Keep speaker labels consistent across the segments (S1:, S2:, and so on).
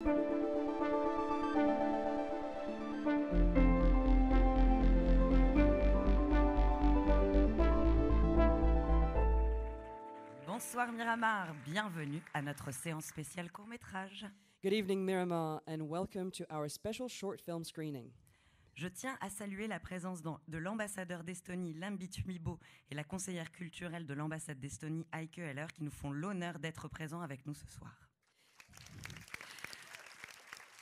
S1: Bonsoir Miramar, bienvenue à notre séance spéciale court-métrage.
S2: Good evening, Miramar, and welcome to our special short film screening.
S1: Je tiens à saluer la présence de l'ambassadeur d'Estonie, Lembit Uibo, et la conseillère culturelle de l'ambassade d'Estonie, Heike Heller, qui nous font l'honneur d'être présents avec nous ce soir.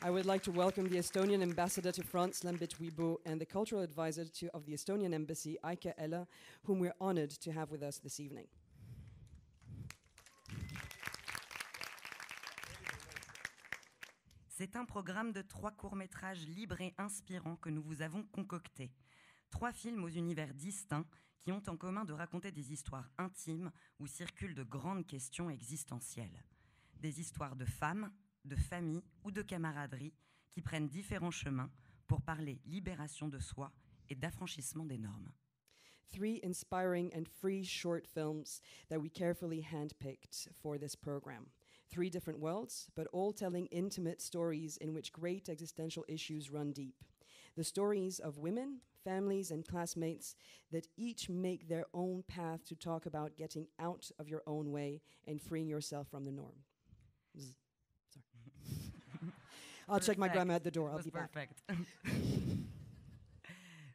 S2: I would like to welcome the Estonian ambassador to France, Lembit Uibo, and the cultural advisor of the Estonian embassy, Heike Heller, whom we're honored to have with us this evening.
S1: C'est un programme de 3 courts-métrages libres et inspirants que nous vous avons concoctés. 3 films aux univers distincts qui ont en commun de raconter des histoires intimes où circulent de grandes questions existentielles. Des histoires de femmes, de familles ou de camaraderie qui prennent différents chemins pour parler libération de soi et d'affranchissement des normes.
S2: 3 inspiring and free short films that we carefully handpicked for this program. 3 different worlds, but all telling intimate stories in which great existential issues run deep. The stories of women, families, and classmates that each make their own path to talk about getting out of your own way and freeing yourself from the norm. Sorry. I'll check my grammar at the door. I'll be back.
S1: Perfect.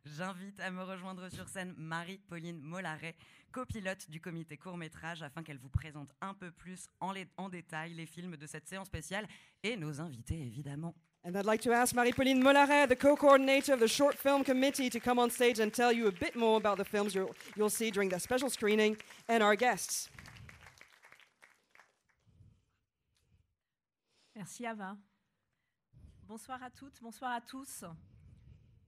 S1: J'invite à me rejoindre sur scène Marie-Pauline Mollaret, copilote du comité court-métrage, afin qu'elle vous présente un peu plus en détail les films de cette séance spéciale et nos invités, évidemment.
S2: And I'd like to ask Marie-Pauline Mollaret, the co-coordinator of the Short Film Committee, to come on stage and tell you a bit more about the films you'll see during the special screening and our guests.
S3: Merci Ava. Bonsoir à toutes, bonsoir à tous.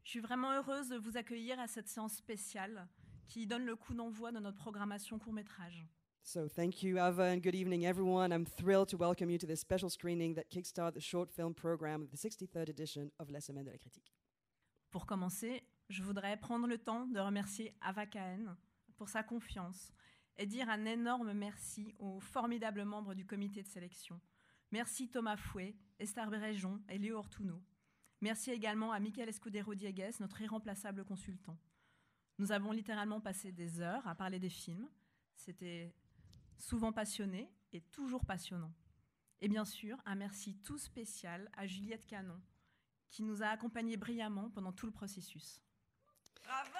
S3: Je suis vraiment heureuse de vous accueillir à cette séance spéciale qui donne le coup d'envoi de notre programmation court-métrage.
S2: So thank you, Ava, and good evening, everyone. I'm thrilled to welcome you to this special screening that kickstarted the short film program of the 63rd edition of La Semaine de la Critique.
S3: Pour commencer, je voudrais prendre le temps de remercier Ava Cahen pour sa confiance et dire un énorme merci aux formidables membres du comité de sélection. Merci Thomas Fouet, Esther Bréjon et Léo Ortuno. Merci également à Michael Escudero-Diegues, notre irremplaçable consultant. Nous avons littéralement passé des heures à parler des films. C'était souvent passionné et toujours passionnant. Et bien sûr, un merci tout spécial à Juliette Canon, qui nous a accompagnés brillamment pendant tout le processus.
S1: Bravo!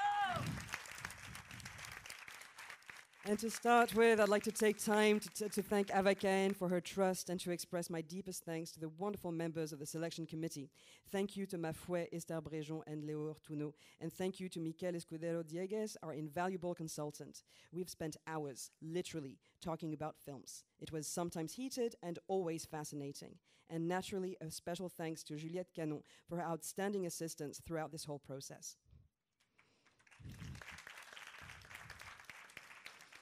S2: And to start with, I'd like to take time to thank Ava Cahen for her trust and to express my deepest thanks to the wonderful members of the selection committee. Thank you to Mafouet, Esther Bréjon, and Léo Ortuno. And thank you to Michael Escudero-Diegues, our invaluable consultant. We've spent hours, literally, talking about films. It was sometimes heated and always fascinating. And naturally, a special thanks to Juliette Canon for her outstanding assistance throughout this whole process.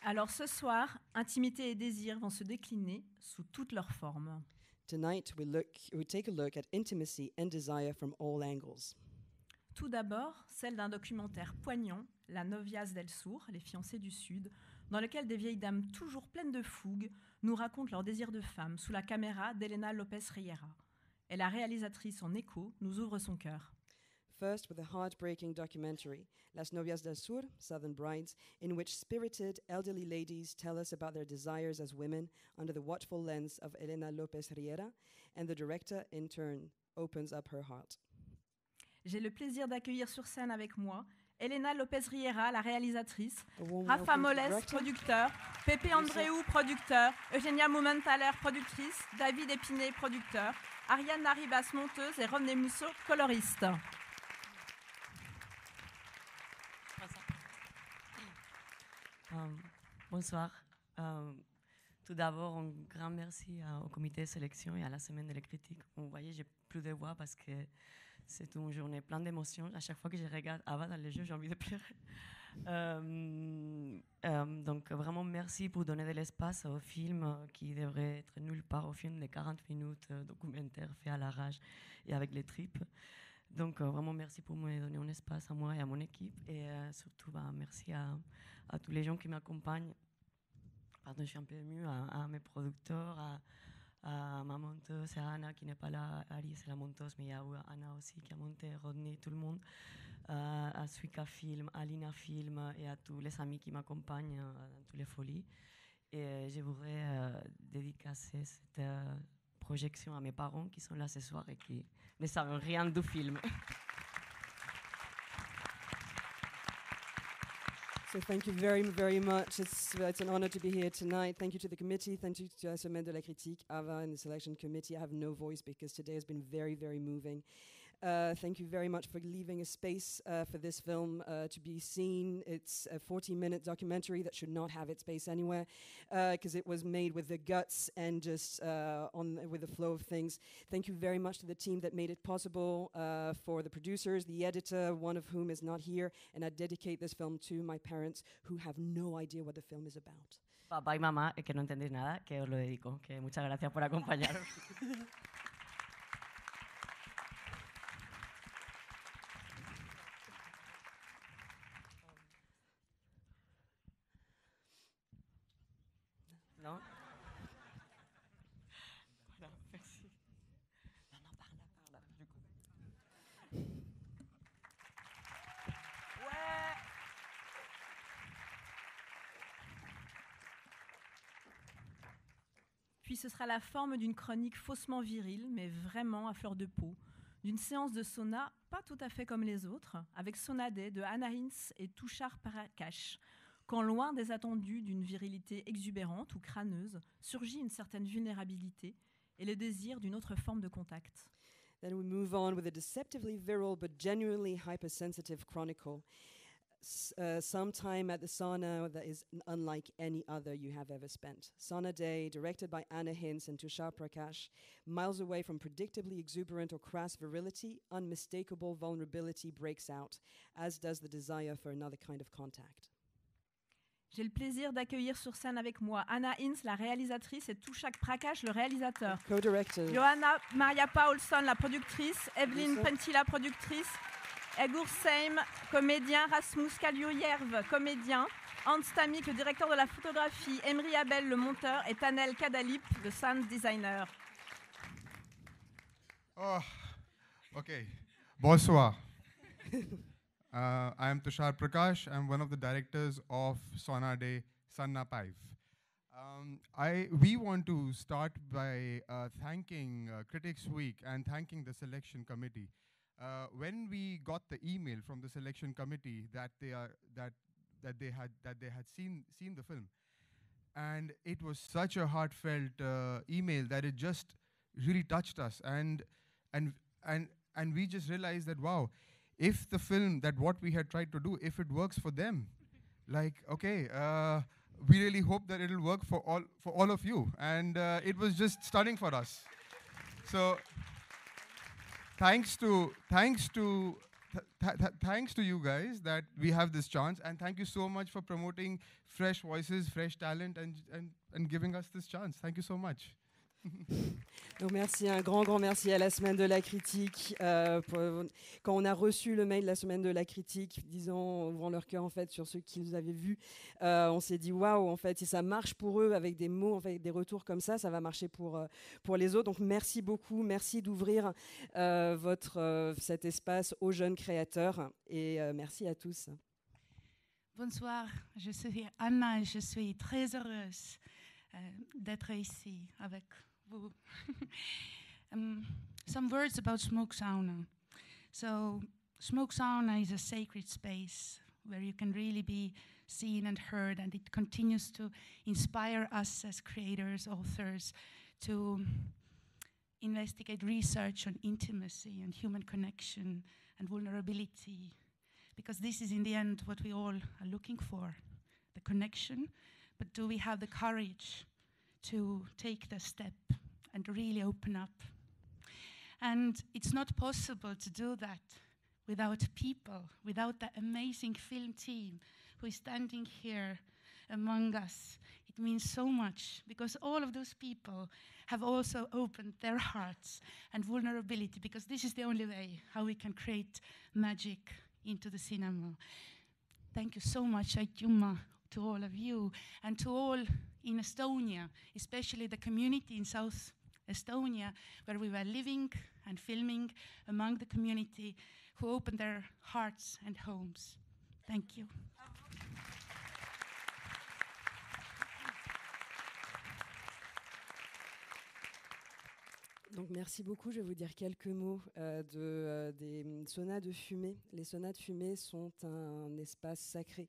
S3: Alors ce soir, intimité et désir vont se décliner sous toutes leurs formes.
S2: Tonight, we take a look at intimacy and desire from all angles.
S3: Tout d'abord, celle d'un documentaire poignant, La Novias del Sur, les fiancées du Sud, dans lequel des vieilles dames toujours pleines de fougue nous racontent leur désir de femme sous la caméra d'Elena Lopez Riera. Et la réalisatrice en écho nous ouvre son cœur.
S2: First, with a heartbreaking documentary, Las Novias del Sur, Southern Brides, in which spirited elderly ladies tell us about their desires as women under the watchful lens of Elena Lopez Riera, and the director, in turn, opens up her heart.
S3: J'ai le plaisir d'accueillir sur scène avec moi Elena Lopez Riera, la réalisatrice,
S2: Warm
S3: Rafa
S2: welcome to the
S3: Moles,
S2: director.
S3: producteur, Pepe Andreu, producteur, Eugenia Mumenthaler, productrice, David Épinay, producteur, Ariane Naribas, monteuse et René Musso, coloriste.
S4: Bonsoir. Tout d'abord, un grand merci au comité de sélection et à la Semaine de la Critique. Vous voyez, j'ai plus de voix parce que c'est une journée pleine d'émotions. À chaque fois que je regarde Ava dans les jeux, j'ai envie de pleurer. Donc, vraiment, merci pour donner de l'espace au film qui devrait être nulle part, au film de 40 minutes documentaire fait à l'arrache et avec les tripes. Donc, vraiment, merci pour me donner un espace à moi et à mon équipe. Et surtout, merci à tous les gens qui m'accompagnent. Pardon, je suis un peu émue, à mes producteurs, à ma monteuse, à Anna qui n'est pas là, Ari c'est la monteuse, mais il y a Anna aussi qui a monté, Rodney, tout le monde, à Suika Film, à Lina Film et à tous les amis qui m'accompagnent dans toutes les folies. Et je voudrais dédicacer cette projection à mes parents qui sont là ce soir et qui ne savent rien du film.
S2: So thank you very, very much. It's an honor to be here tonight. Thank you to the committee. Thank you to la Semaine de la Critique, Ava, and the selection committee. I have no voice because today has been very, very moving. Thank you very much for leaving a space for this film to be seen. It's a 40-minute documentary that should not have its space anywhere because it was made with the guts and just with the flow of things. Thank you very much to the team that made it possible, for the producers, the editor, one of whom is not here, and I dedicate this film to my parents who have no idea what the film is about.
S4: Papá y mamá, que no entendéis nada, que os lo dedico. Que muchas gracias por acompañaros. Non? Voilà, merci. Non, parle, du coup. Ouais!
S3: Puis ce sera la forme d'une chronique faussement virile, mais vraiment à fleur de peau, d'une séance de sauna pas tout à fait comme les autres, avec Sauna Day de Anna Hinz et Tushar Prakash, quand loin des attendus d'une virilité exubérante ou crâneuse, surgit une certaine vulnérabilité et le désir d'une autre forme de contact.
S2: Then we move on with a deceptively virile but genuinely hypersensitive chronicle. Some time at the sauna that is unlike any other you have ever spent. Sauna Day, directed by Anna Hinz and Tushar Prakash, miles away from predictably exuberant or crass virility, unmistakable vulnerability breaks out, as does the desire for another kind of contact.
S3: J'ai le plaisir d'accueillir sur scène avec moi Anna Hinz, la réalisatrice, et Tushar Prakash, le réalisateur.
S2: Co-director.
S3: Johanna Maria Paulson, la productrice. Evelyn Penty, la productrice. Egur Seim, comédien. Rasmus Kaljujärv, comédien. Hans Tamik, le directeur de la photographie. Emry Abel, le monteur. Et Tanel Kadalip, le sound designer.
S5: Oh, okay. Bonsoir. I am Tushar Prakash. I'm one of the directors of Sauna Day, Sanna Paiv. We want to start by thanking Critics Week and thanking the selection committee. When we got the email from the selection committee that they had seen the film, and it was such a heartfelt email that it just really touched us, and we just realized that wow. If the film, that what we had tried to do, if it works for them, like, okay, we really hope that it'll work for all of you. And it was just stunning for us. So thanks to you guys that we have this chance. And thank you so much for promoting fresh voices, fresh talent, and giving us this chance. Thank you so much.
S2: Donc merci, un grand merci à la Semaine de la Critique. Quand on a reçu le mail de la Semaine de la Critique, ouvrant leur cœur en fait sur ceux qui nous avaient vus, on s'est dit waouh, en fait, si ça marche pour eux avec des mots, en fait, des retours comme ça va marcher pour les autres. Donc merci beaucoup, merci d'ouvrir cet espace aux jeunes créateurs et merci à tous.
S6: Bonsoir, je suis Anna et je suis très heureuse d'être ici avec vous. Some words about smoke sauna. So, smoke sauna is a sacred space where you can really be seen and heard, and it continues to inspire us as creators, authors, to investigate research on intimacy and human connection and vulnerability, because this is in the end what we all are looking for, the connection, but do we have the courage to take the step and really open up? And it's not possible to do that without people, without the amazing film team who is standing here among us. It means so much because all of those people have also opened their hearts and vulnerability, because this is the only way how we can create magic into the cinema. Thank you so much, Aitjuma, to all of you and to all in Estonia, especially the community in South Estonia, where we were living and filming among the community who opened their hearts and homes. Thank you.
S2: Donc merci beaucoup. Je vais vous dire quelques mots des saunas de fumée. Les saunas de fumée sont un espace sacré.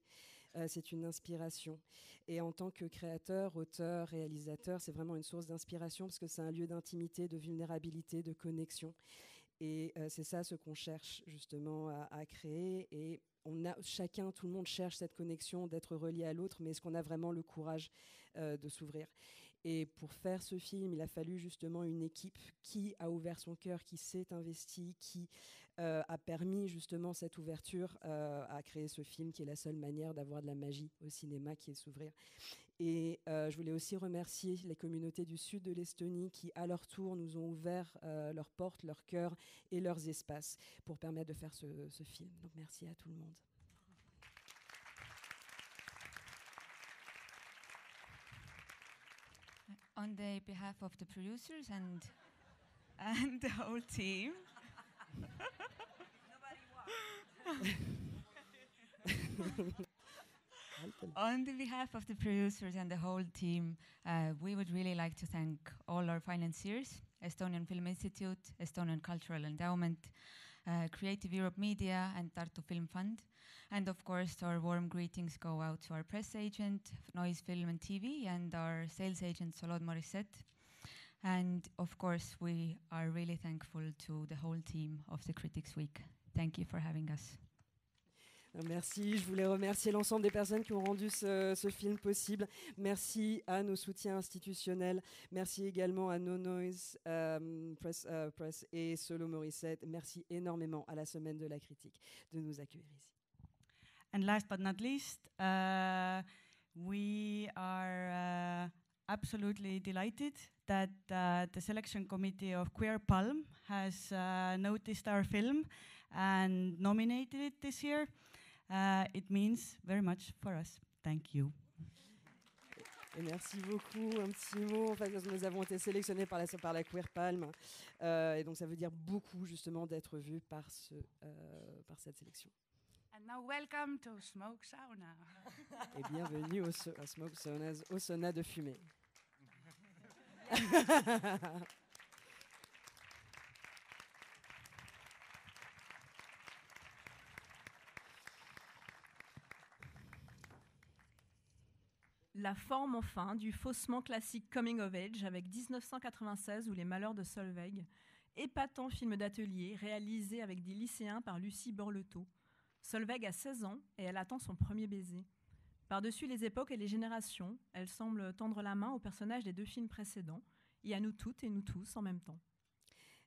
S2: C'est une inspiration. Et en tant que créateur, auteur, réalisateur, c'est vraiment une source d'inspiration parce que c'est un lieu d'intimité, de vulnérabilité, de connexion. Et c'est ça ce qu'on cherche justement à créer. Et chacun, tout le monde cherche cette connexion, d'être relié à l'autre, mais est-ce qu'on a vraiment le courage de s'ouvrir ? Et pour faire ce film, il a fallu justement une équipe qui a ouvert son cœur, qui s'est investie, qui a permis justement cette ouverture à créer ce film qui est la seule manière d'avoir de la magie au cinéma, qui est s'ouvrir. Et je voulais aussi remercier les communautés du sud de l'Estonie qui, à leur tour, nous ont ouvert leurs portes, leurs cœurs et leurs espaces pour permettre de faire ce film. Donc merci à tout le monde.
S7: On the behalf of the producers and the whole team. On the behalf of the producers and the whole team, we would really like to thank all our financiers, Estonian Film Institute, Estonian Cultural Endowment, Creative Europe Media and Tartu Film Fund. And of course, our warm greetings go out to our press agent, Noise Film and TV, and our sales agent, Solod Morissette. And of course, we are really thankful to the whole team of the Critics Week. Thank you for having us.
S2: Merci, je voulais remercier l'ensemble des personnes qui ont rendu ce film possible. Merci à nos soutiens institutionnels. Merci également à No Noise Press et Solo Morissette. Merci énormément à la Semaine de la Critique de nous accueillir ici.
S8: And last but not least, we are absolutely delighted that the selection committee of Queer Palm has noticed our film and nominated it this year. It means very much for us. Thank you.
S2: Et merci beaucoup. Un petit mot. En fait, nous avons été sélectionnés par la Queer Palm. Et donc, ça veut dire beaucoup, justement, d'être vus par cette sélection.
S6: And now welcome to Smoke Sauna.
S2: Et bienvenue au Smoke Saunas, au sauna de fumée.
S3: La forme enfin du faussement classique Coming of Age avec 1996 ou Les Malheurs de Solveig, épatant film d'atelier réalisé avec des lycéens par Lucie Borletot. Solveig a 16 ans et elle attend son premier baiser. Par-dessus les époques et les générations, elle semble tendre la main aux personnages des deux films précédents et à nous toutes et nous tous en même temps.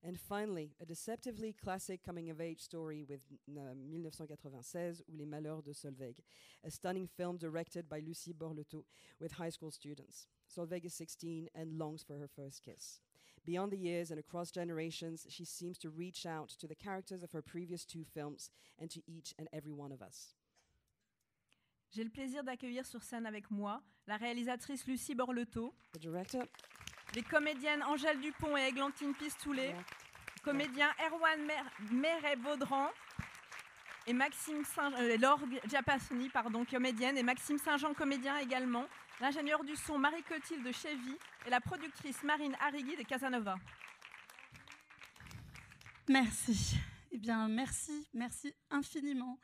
S2: And finally, a deceptively classic coming-of-age story with 1996 ou Les Malheurs de Solveig, a stunning film directed by Lucie Borletot with high school students. Solveig is 16 and longs for her first kiss. Beyond the years and across generations, she seems to reach out to the characters of her previous two films and to each and every one of us.
S3: J'ai le plaisir d'accueillir sur scène avec moi la réalisatrice Lucie Borletot,
S2: The director,
S3: les comédiennes Angèle Dupont et Églantine Pistoulet, comédiens Erwan Meret-Vaudran et Laure Giapassoni, comédienne, et Maxime Saint-Jean, comédien également, l'ingénieur du son Marie-Clotilde Chevy et la productrice Marine Arrigui de Casanova.
S9: Merci. Eh bien, merci infiniment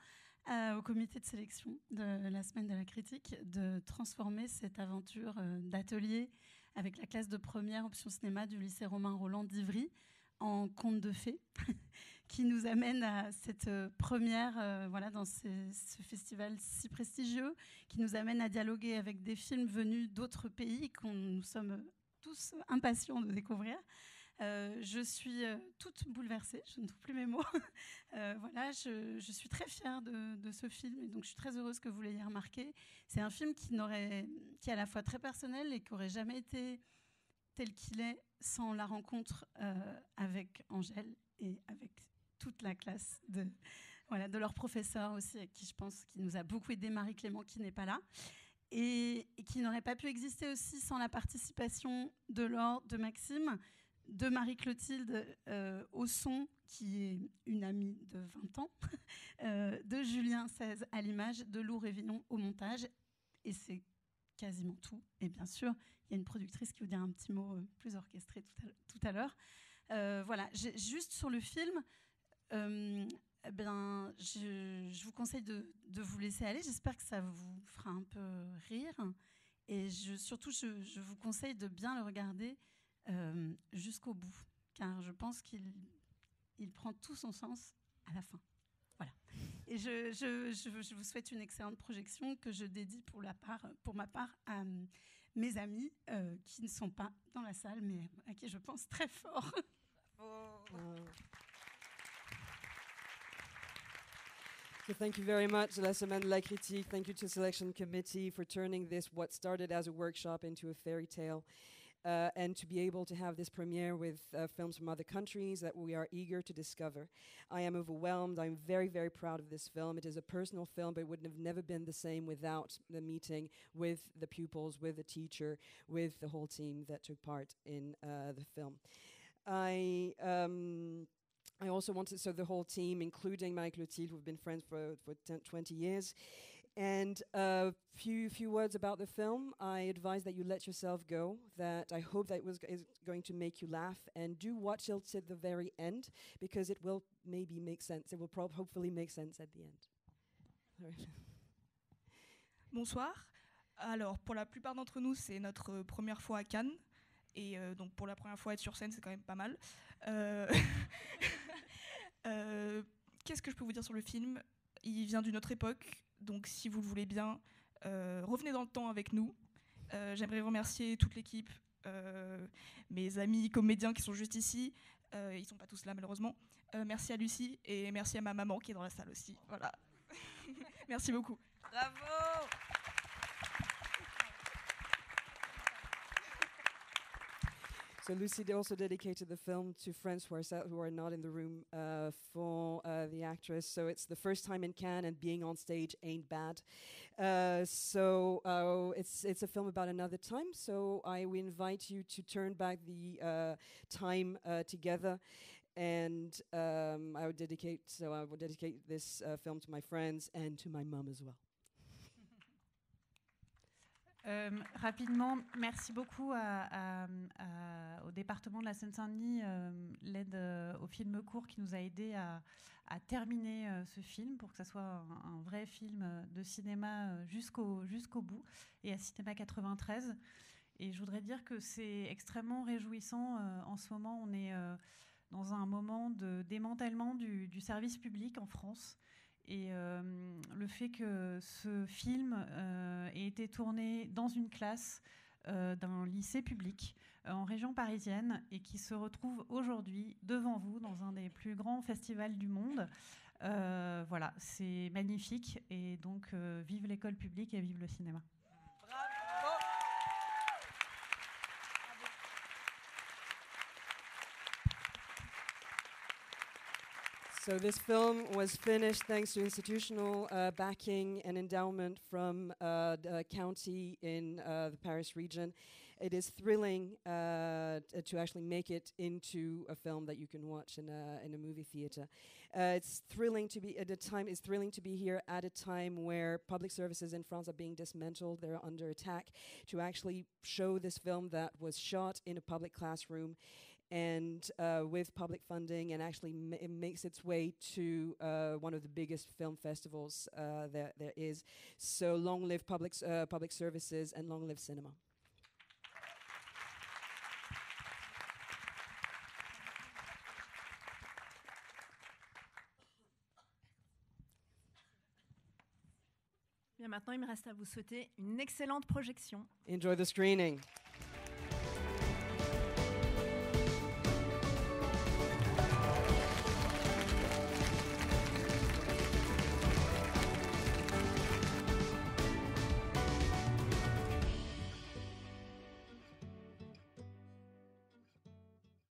S9: au comité de sélection de la Semaine de la Critique de transformer cette aventure d'atelier avec la classe de première option cinéma du lycée Romain Roland d'Ivry en conte de fées, qui nous amène à cette première dans ce festival si prestigieux, qui nous amène à dialoguer avec des films venus d'autres pays que nous sommes tous impatients de découvrir. Je suis toute bouleversée, je ne trouve plus mes mots. Je suis très fière de ce film et donc je suis très heureuse que vous l'ayez remarqué. C'est un film qui est à la fois très personnel et qui n'aurait jamais été tel qu'il est sans la rencontre avec Angèle et avec toute la classe de leurs professeurs aussi, avec qui je pense qu'il nous a beaucoup aidé, Marie-Clément qui n'est pas là, et qui n'aurait pas pu exister aussi sans la participation de Laure, de Maxime, de Marie-Clotilde au son, qui est une amie de 20 ans, de Julien 16 à l'image, de Lou Révillon au montage. Et c'est quasiment tout. Et bien sûr, il y a une productrice qui vous dira un petit mot plus orchestré tout à l'heure. Voilà, juste sur le film, je vous conseille de vous laisser aller. J'espère que ça vous fera un peu rire. Et surtout, je vous conseille de bien le regarder jusqu'au bout, car je pense qu'il prend tout son sens à la fin. Voilà. Et je vous souhaite une excellente projection que je dédie pour ma part à mes amis qui ne sont pas dans la salle, mais à qui je pense très fort.
S2: So thank you very much, La Semaine de la Critique. Thank you to the Selection Committee for turning this, what started as a workshop, into a fairy tale. And to be able to have this premiere with films from other countries that we are eager to discover. I am overwhelmed. I'm very, very proud of this film. It is a personal film, but it would have never been the same without the meeting with the pupils, with the teacher, with the whole team that took part in the film. I also wanted, so the whole team, including Marie-Clotilde, who've been friends for 20 years. And a few words about the film. I advise that you let yourself go, that I hope that is going to make you laugh, and do watch it till the very end, because it will maybe make sense. It will hopefully make sense at the end.
S10: Bonsoir. Alors, pour la plupart d'entre nous, c'est notre première fois à Cannes. Et donc, pour la première fois, être sur scène, c'est quand même pas mal. Qu'est-ce que je peux vous dire sur le film ? Il vient d'une autre époque. Donc, si vous le voulez bien, revenez dans le temps avec nous. J'aimerais remercier toute l'équipe, mes amis comédiens qui sont juste ici. Ils ne sont pas tous là, malheureusement. Merci à Lucie et merci à ma maman qui est dans la salle aussi. Voilà. Merci beaucoup.
S1: Bravo!
S2: So Lucy also dedicated the film to friends who are not in the room for the actress. So it's the first time in Cannes, and being on stage ain't bad. So it's a film about another time. So we invite you to turn back the time together. And I will dedicate this film to my friends and to my mom as well.
S3: Rapidement, merci beaucoup au département de la Seine-Saint-Denis, l'aide au film court qui nous a aidés à terminer ce film pour que ça soit un vrai film de cinéma jusqu'au bout, et à Cinéma 93. Et je voudrais dire que c'est extrêmement réjouissant. En ce moment, on est dans un moment de démantèlement du service public en France. Et le fait que ce film ait été tourné dans une classe d'un lycée public en région parisienne et qui se retrouve aujourd'hui devant vous dans un des plus grands festivals du monde, voilà, c'est magnifique. Et donc, vive l'école publique et vive le cinéma.
S2: So this film was finished thanks to institutional backing and endowment from the county in the Paris region. It is thrilling to actually make it into a film that you can watch in a movie theater. It's thrilling to be It's thrilling to be here at a time where public services in France are being dismantled. They're under attack. To actually show this film that was shot in a public classroom, and with public funding, and actually it makes its way to one of the biggest film festivals there is. So long live public services, and long live cinema.
S3: Bien, maintenant, il me reste à vous souhaiter une excellente projection.
S2: Enjoy the screening.